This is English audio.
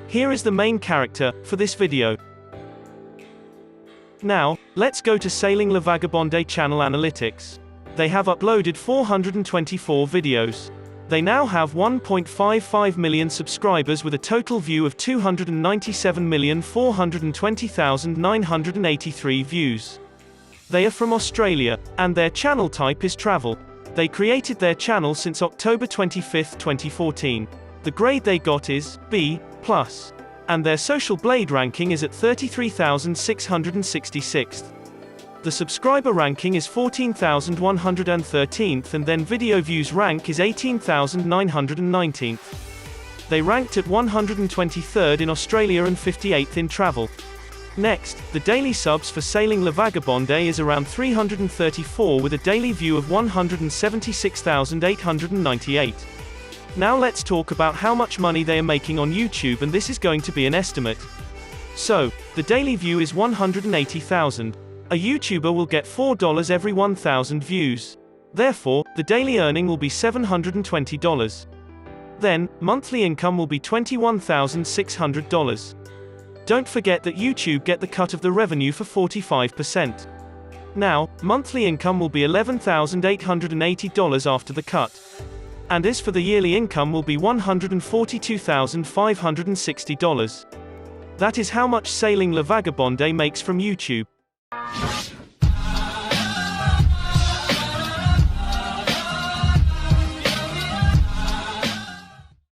Here is the main character for this video. Now, let's go to Sailing La Vagabonde channel analytics. They have uploaded 424 videos. They now have 1.55 million subscribers with a total view of 297,420,983 views. They are from Australia, and their channel type is travel. They created their channel since October 25, 2014. The grade they got is B+, and their social blade ranking is at 33,666th. The subscriber ranking is 14,113th, and then video views rank is 18,919th. They ranked at 123rd in Australia and 58th in travel. Next, the daily subs for Sailing La Vagabonde is around 334 with a daily view of 176,898. Now let's talk about how much money they are making on YouTube, and this is going to be an estimate. So, the daily view is 180,000. A YouTuber will get $4 every 1,000 views. Therefore, the daily earning will be $720. Then, monthly income will be $21,600. Don't forget that YouTube get the cut of the revenue for 45%. Now, monthly income will be $11,880 after the cut. And as for the yearly income will be $142,560. That is how much Sailing La Vagabonde makes from YouTube.